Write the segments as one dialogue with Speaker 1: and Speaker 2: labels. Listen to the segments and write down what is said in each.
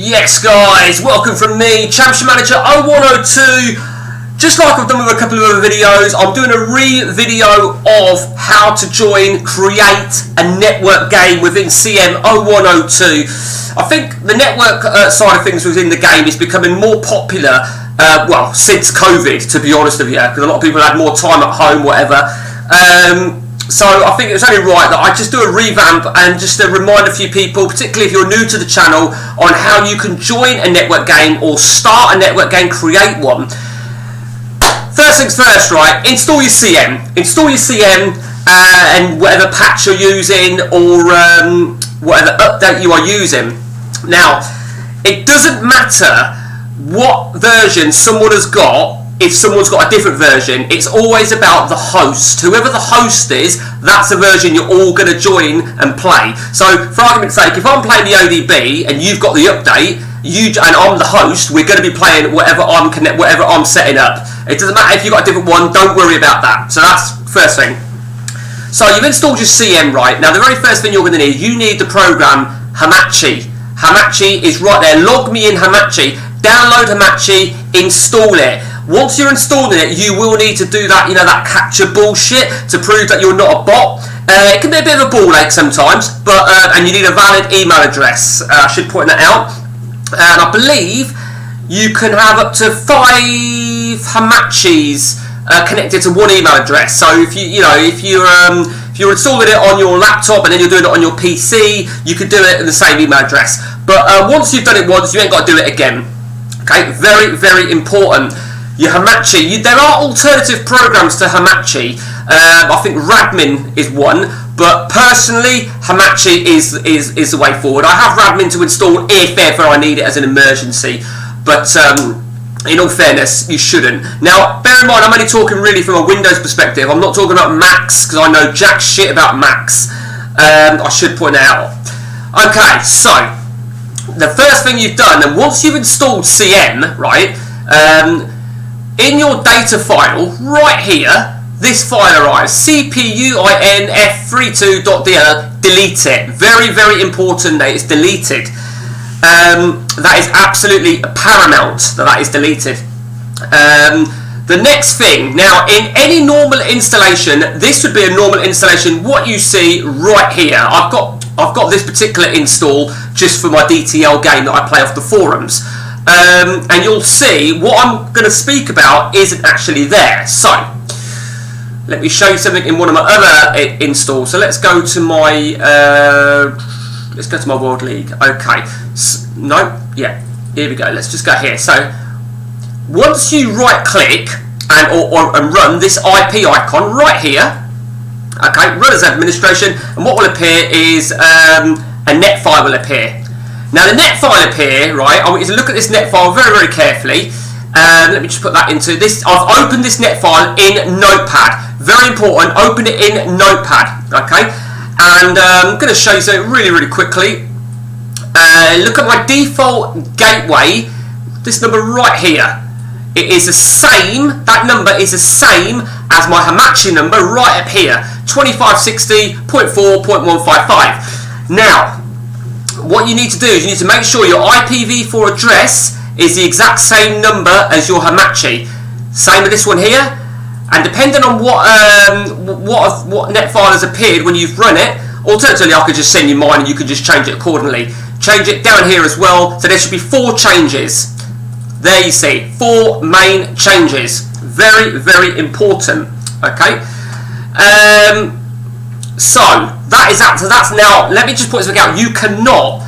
Speaker 1: Yes guys, welcome from me, Championship Manager 0102. Just like I've done with a couple of other videos, I'm doing a re-video of how to create a network game within CM 0102. I think the network side of things within the game is becoming more popular, since COVID, to be honest with you, because a lot of people had more time at home, whatever. So I think it's only right that I just do a revamp and just to remind a few people, particularly if you're new to the channel, on how you can join a network game or start a network game, create one. First things first, right, install your CM. Install your CM and whatever patch you're using or whatever update you are using. Now, it doesn't matter what version someone has got. If someone's got a different version, it's always about the host. Whoever the host is, that's the version you're all going to join and play. So, for argument's sake, if I'm playing the ODB and you've got the update, and I'm the host, we're going to be playing whatever I'm setting up. It doesn't matter if you've got a different one, don't worry about that. So that's first thing. So you've installed your CM, right? Now the very first thing you're going to need, you need the program Hamachi. Hamachi is right there. Log me in Hamachi. Download Hamachi, install it. Once you're installing it, you will need to do that, that capture bullshit to prove that you're not a bot. It can be a bit of a ball ache sometimes, but and you need a valid email address. I should point that out. And I believe you can have up to 5 Hamachis connected to one email address. So if you're installing it on your laptop and then you're doing it on your PC, you can do it in the same email address. But once you've done it once, you ain't got to do it again. Okay, very, very important. Your Hamachi, there are alternative programs to Hamachi. I think Radmin is one, but personally, Hamachi is the way forward. I have Radmin to install if ever I need it as an emergency, but in all fairness, you shouldn't. Now, bear in mind, I'm only talking really from a Windows perspective. I'm not talking about Macs, because I know jack shit about Macs. I should point that out. Okay, so, the first thing you've done, and once you've installed CM, right, in your data file, right here, this file arrives, cpuinf32.dll, delete it. Very, very important that it's deleted. That is absolutely paramount that is deleted. The next thing, now in any normal installation, this would be a normal installation, what you see right here. I've got this particular install just for my DTL game that I play off the forums. And you'll see what I'm going to speak about isn't actually there. So, let me show you something in one of my other installs. So let's go to my World League. Okay, here we go. Let's just go here. So, once you right click and run this IP icon right here, okay, run as administration, and what will appear is a net file will appear. Now the net file up here, right, I want you to look at this net file very, very carefully. Let me just put that into this. I've opened this net file in Notepad. Very important, open it in Notepad, okay? And I'm going to show you something really, really quickly. Look at my default gateway, this number right here. It is the same, that number is the same as my Hamachi number right up here, 2560.4.155. Now, what you need to do is you need to make sure your IPv4 address is the exact same number as your Hamachi. Same with this one here. And depending on what net file has appeared when you've run it, alternatively I could just send you mine and you can just change it accordingly. Change it down here as well. So there should be 4 changes. There you see, 4 main changes. Very, very important. Okay. So that's now. Let me just put something out. You cannot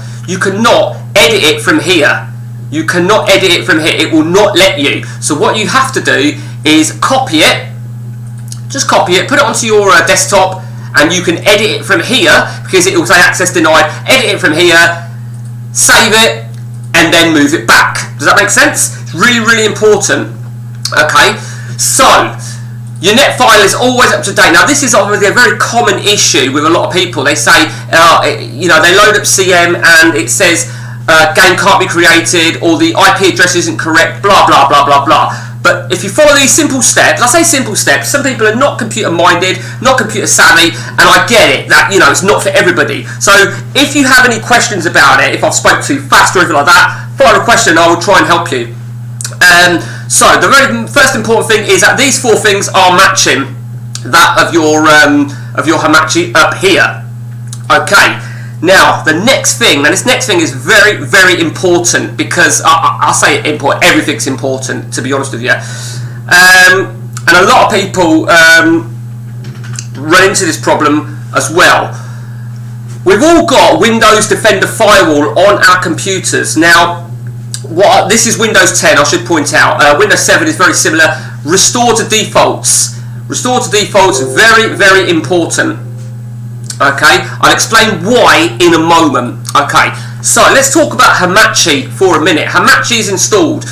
Speaker 1: edit it from here. You cannot edit it from here. It will not let you. So what you have to do is copy it. Just copy it. Put it onto your desktop, and you can edit it from here because it will say access denied. Edit it from here. Save it, and then move it back. Does that make sense? It's really, really important. Okay. So. Your net file is always up to date. Now this is obviously a very common issue with a lot of people. They say, they load up CM and it says game can't be created or the IP address isn't correct, blah, blah, blah, blah, blah. But but if you follow these simple steps, I say simple steps, some people are not computer minded, not computer savvy, and I get it, that, you know, it's not for everybody. So if you have any questions about it, if I've spoke too fast or anything like that, fire a question and I will try and help you. So the very first important thing is that these 4 things are matching that of your Hamachi up here. Okay, now the next thing, and this next thing is very, very important, because I say important, everything's important, to be honest with you. And a lot of people run into this problem as well. We've all got Windows Defender Firewall on our computers. Now, this is Windows 10, I should point out. Windows 7 is very similar. Restore to defaults. Restore to defaults, very, very important. Okay, I'll explain why in a moment. Okay, so let's talk about Hamachi for a minute. Hamachi is installed.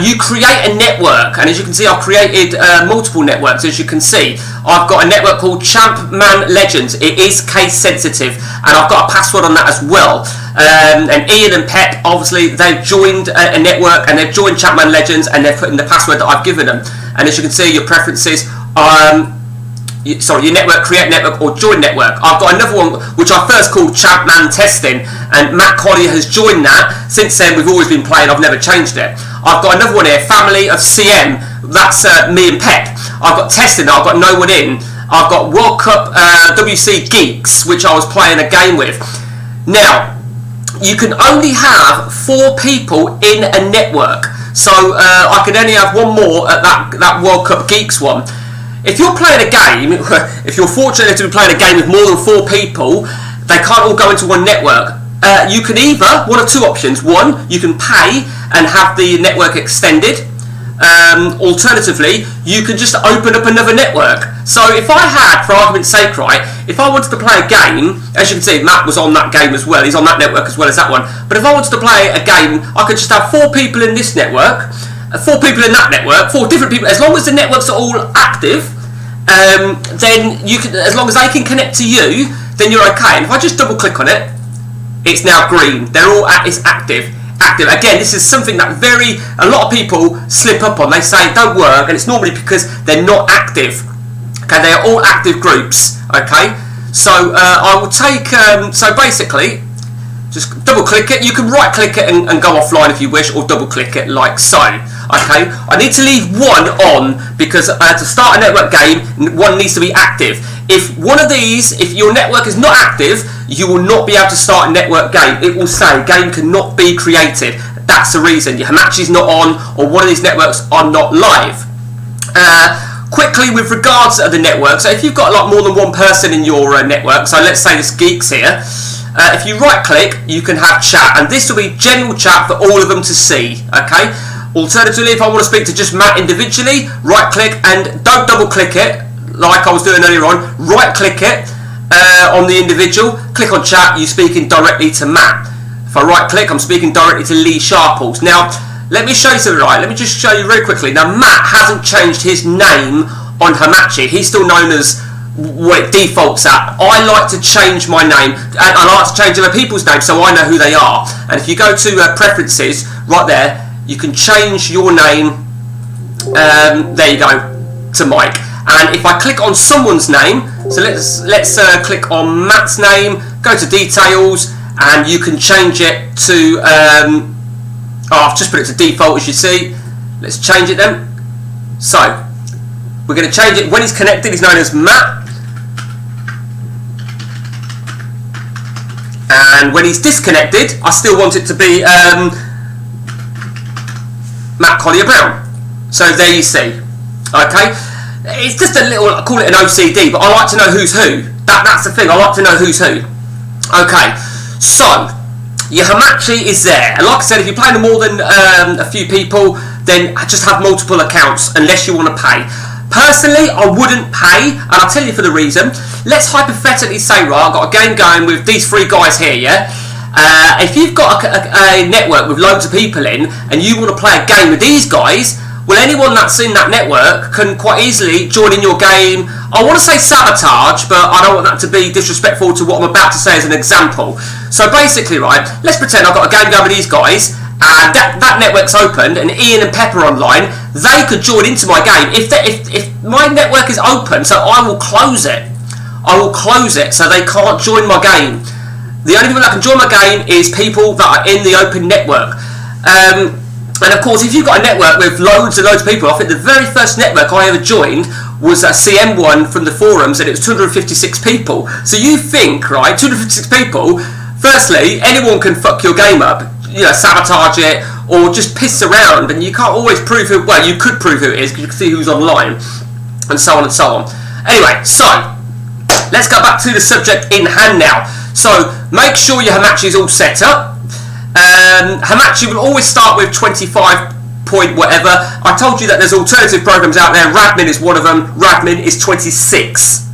Speaker 1: You create a network, and as you can see, I've created multiple networks. As you can see, I've got a network called Champman Legends. It is case sensitive, and I've got a password on that as well. And Ian and Pep, obviously, they've joined a network, and they've joined Champman Legends, and they've put in the password that I've given them. And as you can see, your preferences your network, create network, or join network. I've got another one which I first called Champman Testing, and Matt Collier has joined that. Since then, we've always been playing. I've never changed it. I've got another one here, Family of CM. That's me and Pep. I've got Testing. I've got no one in. I've got World Cup WC Geeks, which I was playing a game with. Now, you can only have 4 people in a network, so I can only have one more at that World Cup Geeks one. If you're playing a game, if you're fortunate to be playing a game with more than 4 people, they can't all go into one network. You can either, one of 2 options. One, you can pay and have the network extended. Alternatively, you can just open up another network. So if I had, for argument's sake, right, if I wanted to play a game, as you can see, Matt was on that game as well. He's on that network as well as that one. But if I wanted to play a game, I could just have 4 people in this network, 4 people in that network, 4 different people. As long as the networks are all active, then you can, as long as they can connect to you, then you're okay. And if I just double click on it, it's now green. They're all it's active. Again, this is something that a lot of people slip up on. They say it don't work, and it's normally because they're not active. Okay, they are all active groups. Okay, so I will take. So basically, just double click it. You can right click it and go offline if you wish, or double click it like so. Okay, I need to leave one on because to start a network game, one needs to be active. If one of these, if your network is not active, you will not be able to start a network game. It will say game cannot be created. That's the reason. Your Hamachi's not on, or one of these networks are not live. Quickly, with regards to the network, so if you've got like more than one person in your network, so let's say this Geeks here, if you right click, you can have chat, and this will be general chat for all of them to see. Okay. Alternatively, if I want to speak to just Matt individually, right click and don't double click it like I was doing earlier on. Right click it on the individual, click on chat, you're speaking directly to Matt. If I right click, I'm speaking directly to Lee Sharples. Now, let me show you something, right? Let me just show you very quickly. Now, Matt hasn't changed his name on Hamachi. He's still known as what it defaults at. I like to change my name, and I like to change other people's names so I know who they are. And if you go to preferences, right there, you can change your name, there you go, to Mike. And if I click on someone's name, so let's click on Matt's name, go to details, and you can change it to, I've just put it to default as you see. Let's change it then. So, we're going to change it. When he's connected, he's known as Matt. And when he's disconnected, I still want it to be Matt Collier Brown. So there you see. Okay, it's just a little, I call it an OCD, but I like to know who's who. That's the thing, I like to know who's who. Okay, so your Hamachi is there, and like I said, if you're playing more than a few people, then just have multiple accounts unless you want to pay. Personally, I wouldn't pay, and I'll tell you for the reason. Let's hypothetically say, right, I've got a game going with these 3 guys here, yeah? If you've got a network with loads of people in, and you want to play a game with these guys, well, anyone that's in that network can quite easily join in your game. I want to say sabotage, but I don't want that to be disrespectful to what I'm about to say as an example. So basically, right, let's pretend I've got a game going with these guys, and that network's opened, and Ian and Pepper are online, they could join into my game. If my network is open, so I will close it. I will close it so they can't join my game. The only people that can join my game is people that are in the open network. And of course, if you've got a network with loads and loads of people, I think the very first network I ever joined was a CM1 from the forums, and it was 256 people. So you think, right, 256 people, firstly, anyone can fuck your game up, sabotage it, or just piss around, and you can't always prove who, well, you could prove who it is, because you can see who's online, and so on and so on. Anyway, so, let's go back to the subject in hand now. So, make sure your Hamachi is all set up. Hamachi will always start with 25 point whatever. I told you that there's alternative programs out there. Radmin is one of them. Radmin is 26.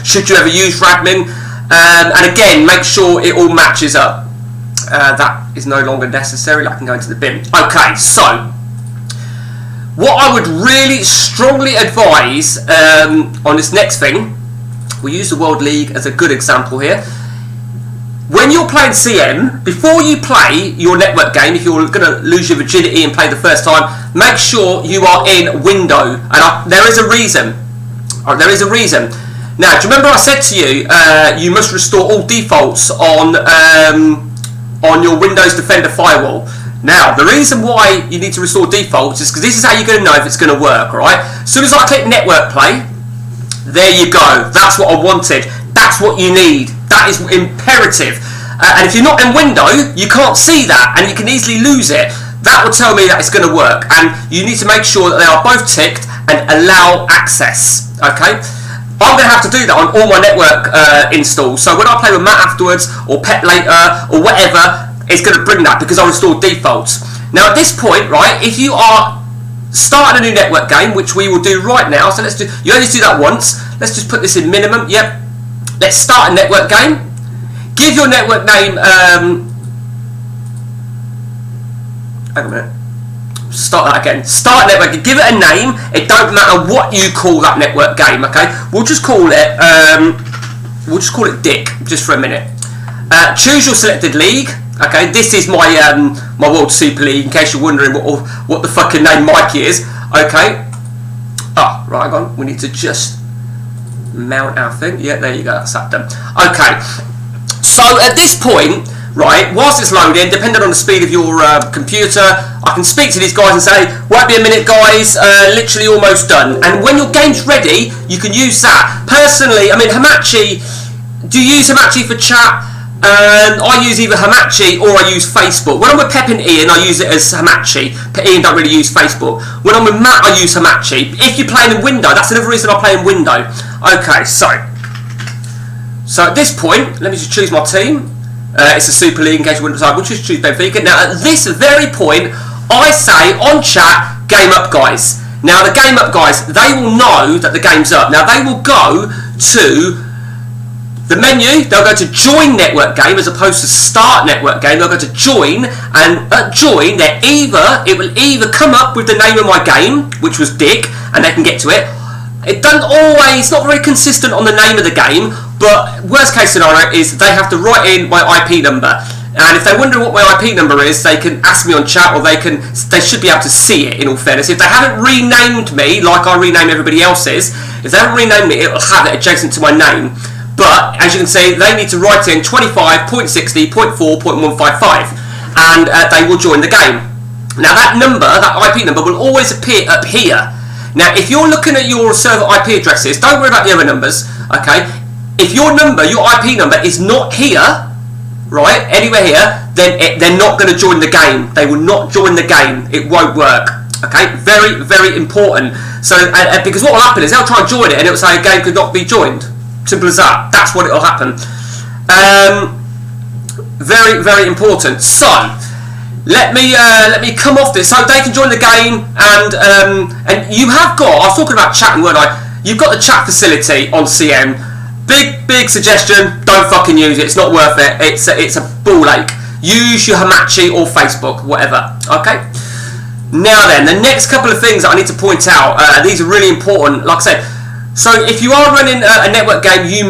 Speaker 1: Should you ever use Radmin? And again, make sure it all matches up. That is no longer necessary. I can go into the bin. Okay, so what I would really strongly advise on this next thing, we'll use the World League as a good example here. When you're playing CM, before you play your network game, if you're going to lose your virginity and play the first time, make sure you are in window. And there is a reason. There is a reason. Now, do you remember I said to you, you must restore all defaults on your Windows Defender firewall. Now, the reason why you need to restore defaults is because this is how you're going to know if it's going to work, right? As soon as I click network play, there you go. That's what I wanted. That's what you need. That is imperative. And if you're not in window, you can't see that, and you can easily lose it. That will tell me that it's going to work. And you need to make sure that they are both ticked and allow access. Okay? I'm going to have to do that on all my network installs. So when I play with Matt afterwards, or Pep later, or whatever, it's going to bring that because I restored defaults. Now at this point, right, if you are starting a new network game, which we will do right now, so let's do, you only do that once. Let's just put this in minimum. Yep. Let's start a network game. Give your network name, hang on a minute. Start that again. Start a network, give it a name. It don't matter what you call that network game, okay? We'll just call it Dick, just for a minute. Choose your selected league. Okay, this is my my World Super League, in case you're wondering what the fucking name Mikey is. Okay. Oh, right, hang on. We need to just mount our thing. Yeah, there you go. That's that done. Okay. So at this point, right, whilst it's loading, depending on the speed of your computer, I can speak to these guys and say, won't be a minute, guys. Literally almost done. And when your game's ready, you can use that. Personally, I mean, Hamachi. Do you use Hamachi for chat? I use either Hamachi or I use Facebook. When I'm with Pep and Ian, I use it as Hamachi. Ian don't really use Facebook. When I'm with Matt, I use Hamachi. If you're playing in window, that's another reason I play in window. Okay, so at this point, let me just choose my team. It's a Super League, in case you wouldn't decide. We'll just choose Benfica. Now, at this very point, I say on chat, game up, guys. Now, the game up guys, they will know that the game's up. Now, they will go to the menu, they'll go to join network game as opposed to start network game. They'll go to join, and at join, it will either come up with the name of my game, which was Dick, and they can get to it. It doesn't always, it's not very consistent on the name of the game, but worst case scenario is they have to write in my IP number. And if they're wondering what my IP number is, they can ask me on chat, or they should be able to see it, in all fairness. If they haven't renamed me, like I rename everybody else's, if they haven't renamed me, it'll have it adjacent to my name. But, as you can see, they need to write in 25.60.4.155, and they will join the game. Now, that number, that IP number, will always appear up here. Now, if you're looking at your server IP addresses, don't worry about the other numbers, okay? If your IP number is not here, right, anywhere here, then they're not going to join the game. They will not join the game. It won't work. Okay, very, very important. So, because what will happen is they'll try and join it, and it will say a game could not be joined. Simple as that. That's what it'll happen. Very, very important. So, let me come off this. So they can join the game, and you have got. I was talking about chatting, weren't I? You've got the chat facility on CM. Big suggestion. Don't fucking use it. It's not worth it. It's a ball ache. Use your Hamachi or Facebook, whatever. Okay. Now then, the next couple of things that I need to point out. These are really important. Like I said. So if you are running a network game, you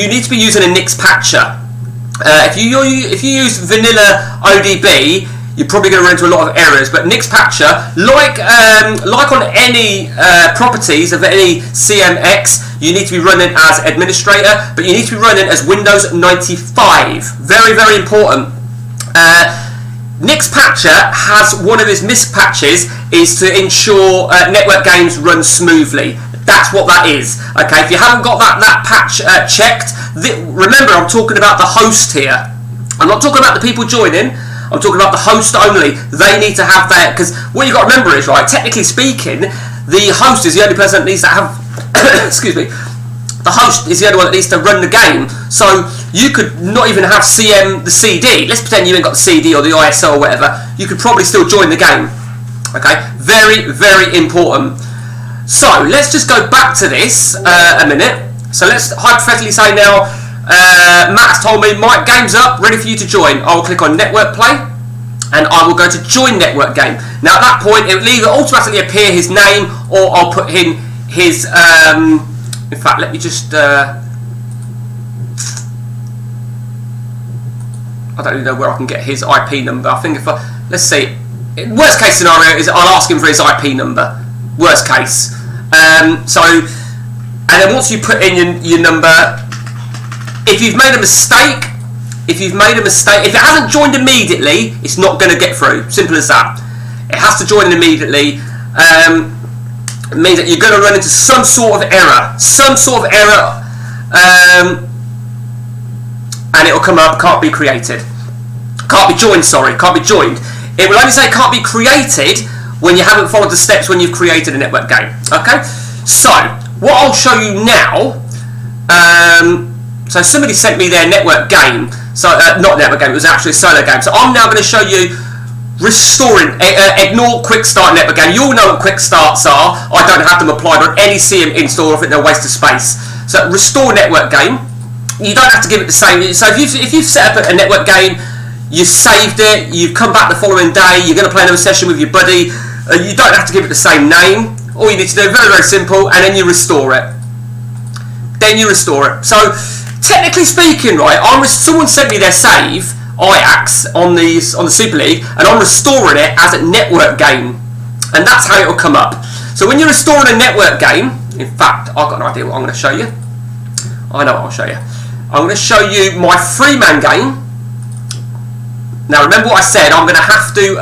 Speaker 1: need to be using a Nix patcher. If you use vanilla ODB, you're probably going to run into a lot of errors. But Nixpatcher, like on any properties of any CMX, you need to be running as administrator, but you need to be running as Windows 95. Very, very important. Nixpatcher has one of his mispatches is to ensure network games run smoothly. That's what that is. Okay, if you haven't got that patch checked, remember I'm talking about the host here. I'm not talking about the people joining. I'm talking about the host only. They need to have that, because what you've got to remember is, right, technically speaking, the host is the only person that needs to have excuse me, the host is the only one that needs to run the game. So you could not even have CM the CD. Let's pretend you ain't got the CD or the ISO or whatever. You could probably still join the game. Okay, very, very important. So let's just go back to this a minute. So let's hypothetically say now, Matt has told me my game's up, ready for you to join. I'll click on network play and I will go to join network game. Now at that point it will either automatically appear his name, or I'll put in his in fact, let me just I don't even know where I can get his IP number. I think let's see, worst case scenario is I'll ask him for his IP number, worst case. So, and then once you put in your number, if you've made a mistake, if it hasn't joined immediately, it's not going to get through. Simple as that. It has to join immediately. It means that you're going to run into some sort of error. And it will come up, can't be created. Can't be joined, sorry, can't be joined. It will only say can't be created when you haven't followed the steps when you've created a network game. Okay? So, what I'll show you now, so somebody sent me their network game, so not network game, it was actually a solo game. So I'm now going to show you restoring, ignore quick start network game. You all know what quick starts are. I don't have them applied on any CM install, I think they're a waste of space. So restore network game, you don't have to give it the same. So if you've set up a network game, you've saved it, you've come back the following day, you're going to play another session with your buddy, you don't have to give it the same name. All you need to do, very, very simple, and then you restore it. So, technically speaking, right, someone sent me their save, Ajax, on the Super League, and I'm restoring it as a network game. And that's how it will come up. So when you're restoring a network game, in fact, I've got an idea what I'm going to show you. I know what I'll show you. I'm going to show you my 3-man game. Now remember what I said, I'm going to have to,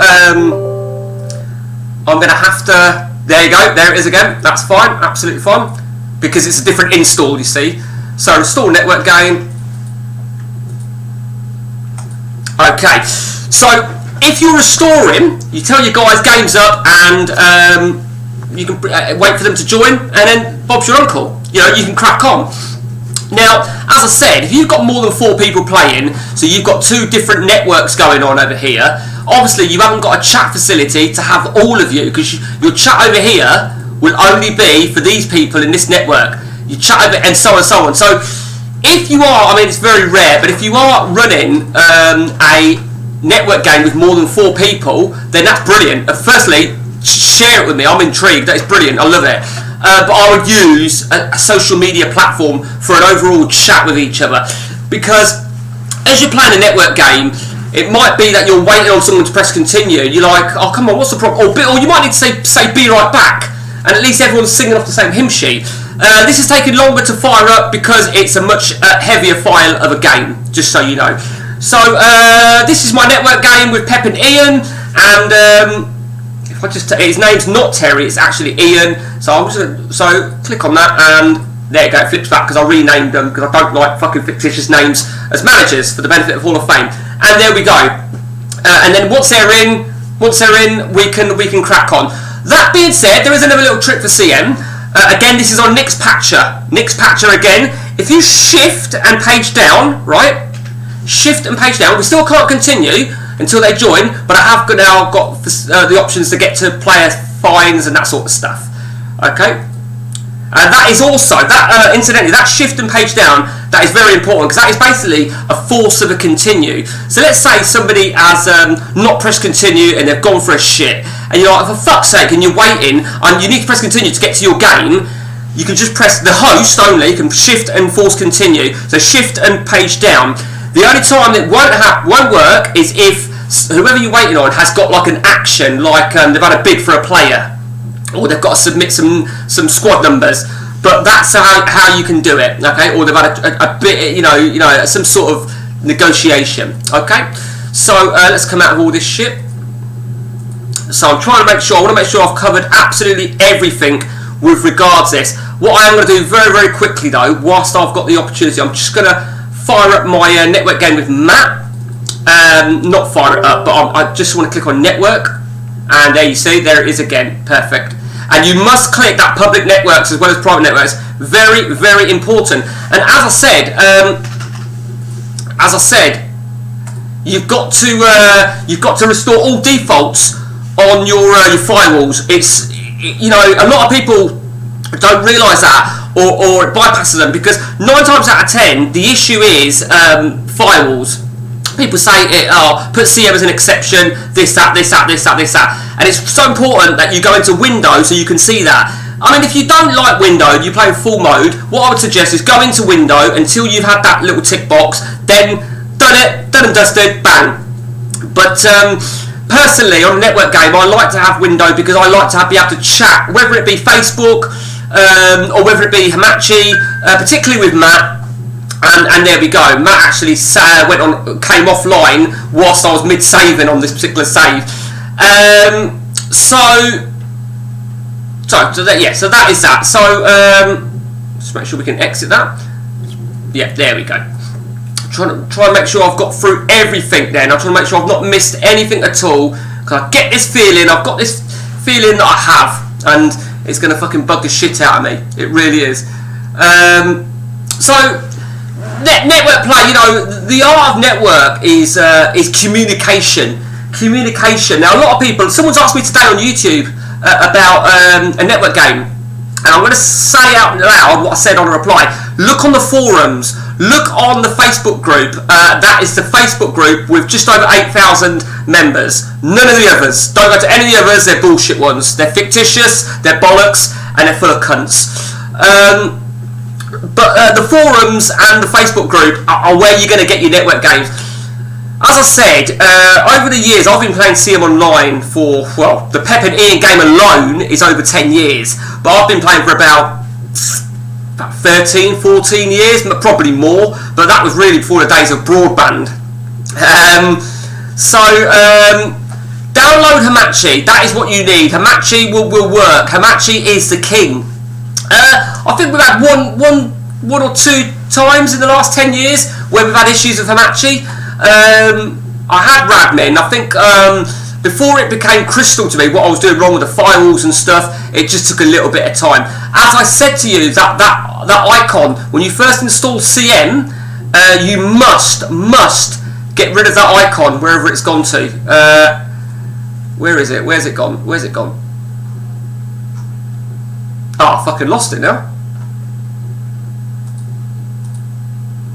Speaker 1: there you go, there it is again, that's fine, absolutely fine, because it's a different install, you see. So install network game. Okay, so if you're restoring, you tell your guys game's up, and you can wait for them to join, and then Bob's your uncle. You know, you can crack on. Now, as I said, if you've got more than 4 people playing, so you've got 2 different networks going on over here, obviously you haven't got a chat facility to have all of you, because your chat over here will only be for these people in this network. You chat over, and so on and so on. So, if you are, I mean it's very rare, but if you are running a network game with more than 4 people, then that's brilliant. Firstly, share it with me, I'm intrigued, that is brilliant, I love it. But I would use a social media platform for an overall chat with each other, because as you're playing a network game, it might be that you're waiting on someone to press continue. You're like, oh come on, what's the problem? Or you might need to say be right back, and at least everyone's singing off the same hymn sheet. This is taking longer to fire up because it's a much heavier file of a game, just so you know. So this is my network game with Pep and Ian, and if I just his name's not Terry, it's actually Ian. So I'm just click on that, and there you go, it flips back because I renamed them because I don't like fucking fictitious names as managers for the benefit of Hall of Fame. And there we go. And then once they're in, we can crack on. That being said, there is another little trick for CM. Again, this is on Nixpatcher. Nixpatcher again. If you shift and page down, right? Shift and page down. We still can't continue until they join, but I have now got the options to get to player fines and that sort of stuff. Okay. That is also, incidentally, that shift and page down, that is very important, because that is basically a force of a continue. So let's say somebody has not pressed continue and they've gone for a shit, and you're like, for fuck's sake, and you're waiting, and you need to press continue to get to your game. You can just press the host only, you can shift and force continue, so shift and page down. The only time it won't work is if whoever you're waiting on has got like an action, like they've had a bid for a player, or they've got to submit some squad numbers. But that's how you can do it, okay? Or they've had a bit, you know, some sort of negotiation, okay? So let's come out of all this shit. So I'm trying to make sure, I want to make sure I've covered absolutely everything with regards to this. What I am going to do very, very quickly though, whilst I've got the opportunity, I'm just going to fire up my network game with Matt. Not fire it up, but I just want to click on network, and there you see, there it is again, perfect. And you must click that public networks as well as private networks. Very, very important. And as I said, you've got to restore all defaults on your firewalls. It's, you know, a lot of people don't realise that, or it bypasses them, because 9 times out of 10 the issue is firewalls. People say put CM as an exception, this, that, and it's so important that you go into Windows so you can see that. I mean, if you don't like window, you play in full mode, what I would suggest is go into window until you've had that little tick box, then done and dusted, bang. But personally, on a network game, I like to have window because I like to be able to chat, whether it be Facebook or whether it be Hamachi, particularly with Matt. And there we go. Matt actually came offline whilst I was mid-saving on this particular save. So that is that. So just make sure we can exit that. Yeah, there we go. Try and make sure I've got through everything. Then I'm trying to make sure I've not missed anything at all. Cause I get this feeling. I've got this feeling that I have, and it's gonna fucking bug the shit out of me. It really is. So. Network play, you know, the art of network is communication. Now, a lot of people, someone's asked me today on YouTube about a network game, and I'm going to say out loud what I said on a reply. Look on the forums, look on the Facebook group. That is the Facebook group with just over 8,000 members. None of the others. Don't go to any of the others, they're bullshit ones. They're fictitious, they're bollocks, and they're full of cunts. But the forums and the Facebook group are where you're going to get your network games. As I said, over the years I've been playing CM Online for, well, the Pep and Ian game alone is over 10 years. But I've been playing for about 13, 14 years, probably more. But that was really before the days of broadband. Download Hamachi, that is what you need. Hamachi will work. Hamachi is the king. I think we've had one or two times in the last 10 years where we've had issues with Hamachi. I had Radmin. I think before it became crystal to me what I was doing wrong with the firewalls and stuff, it just took a little bit of time. As I said to you, that icon, when you first install CM, you must get rid of that icon wherever it's gone to. Where is it? Where's it gone? Where's it gone? Oh, I fucking lost it now.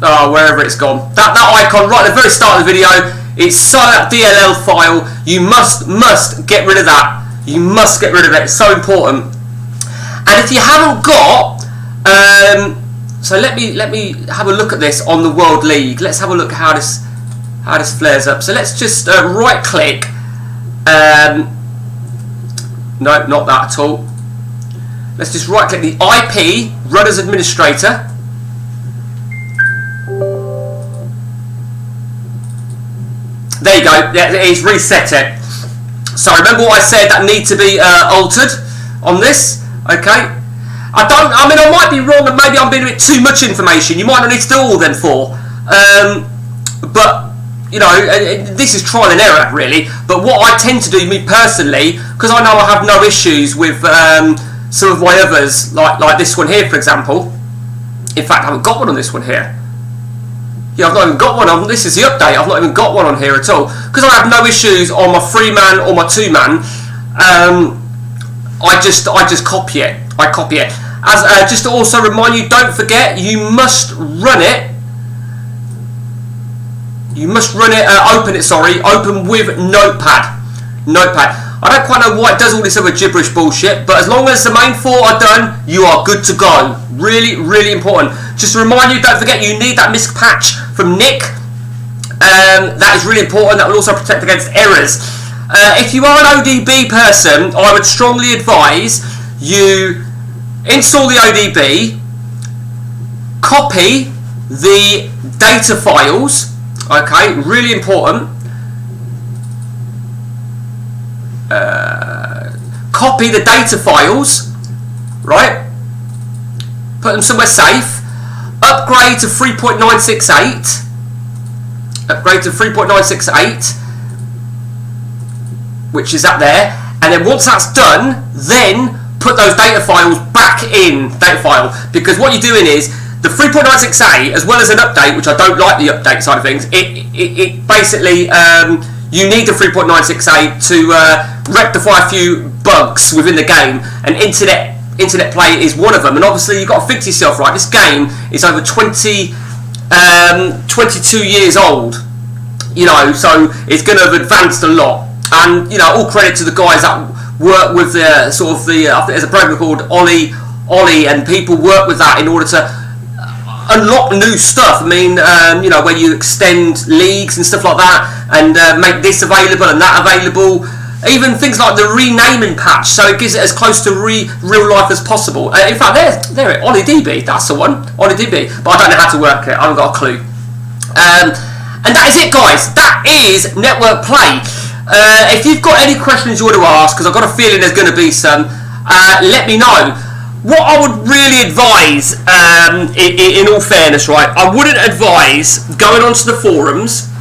Speaker 1: Oh, wherever it's gone. That icon right at the very start of the video, it's that DLL file. You must get rid of that. You must get rid of it. It's so important. And if you haven't got, so let me have a look at this on the World League. Let's have a look at how this flares up. So let's just right click. No, not that at all. Let's just right click the IP, run as administrator. There you go, it's reset it. So remember what I said, that need to be altered on this, okay? I might be wrong and maybe I'm being a bit too much information. You might not need to do all them four. But, you know, this is trial and error really. But what I tend to do, me personally, because I know I have no issues with some of my others, like this one here, for example. In fact, I haven't got one on this one here. Yeah, I've not even got one on. This is the update. I've not even got one on here at all because I have no issues on my 3-man or my 2-man. I just copy it. I copy it. As just to also remind you, don't forget you must run it. You must run it. Open it. Sorry, open with Notepad. Notepad. I don't quite know why it does all this other gibberish bullshit, but as long as the main 4 are done, you are good to go. Really, really important. Just to remind you, don't forget you need that misc patch from Nick. That is really important. That will also protect against errors. If you are an ODB person, I would strongly advise you install the ODB, copy the data files, okay, really important. Copy the data files, right? Put them somewhere safe. Upgrade to 3.968. Upgrade to 3.968, which is up there. And then once that's done, then put those data files back in data file, because what you're doing is the 3.968, as well as an update, which I don't like the update side of things. It basically you need the 3.968 to rectify a few bugs within the game, and internet play is one of them. And obviously you've got to fix yourself, right? This game is over 22 years old, you know, so it's going to have advanced a lot. And you know, all credit to the guys that work with the sort of the I think there's a program called Ollie, and people work with that in order to unlock new stuff. I mean, you know, where you extend leagues and stuff like that, and make this available and that available. Even things like the renaming patch, so it gives it as close to real life as possible. In fact, there it, OllyDB, that's the one, OllyDB. But I don't know how to work it. I haven't got a clue. And that is it, guys. That is network play. If you've got any questions you want to ask, because I've got a feeling there's going to be some, let me know. What I would really advise, in all fairness, right, I wouldn't advise going onto the forums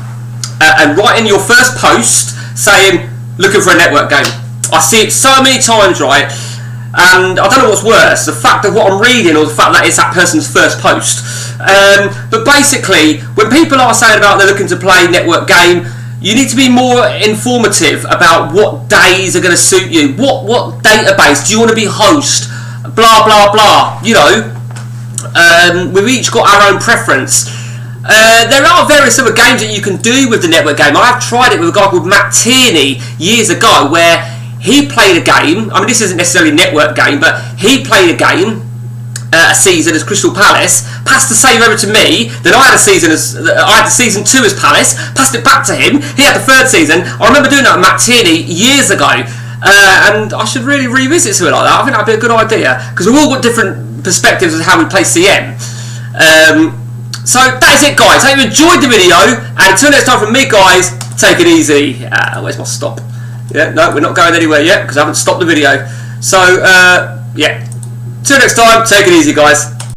Speaker 1: and writing your first post saying, looking for a network game. I see it so many times, right, and I don't know what's worse, the fact of what I'm reading or the fact that it's that person's first post. But basically, when people are saying about they're looking to play network game, you need to be more informative about what days are going to suit you. What database do you want to be host? Blah blah blah. You know, we've each got our own preference. There are various other games that you can do with the network game. I have tried it with a guy called Matt Tierney years ago, where he played a game. I mean, this isn't necessarily a network game, but he played a game, a season as Crystal Palace, passed the save over to me. Then I had the season 2 as Palace, passed it back to him. He had the third season. I remember doing that with Matt Tierney years ago, and I should really revisit something like that. I think that'd be a good idea, because we've all got different perspectives of how we play CM. So that is it, guys. I hope you enjoyed the video, and until next time from me, guys, take it easy. Where's my stop? Yeah, no, we're not going anywhere yet because I haven't stopped the video. So yeah, till next time, take it easy, guys.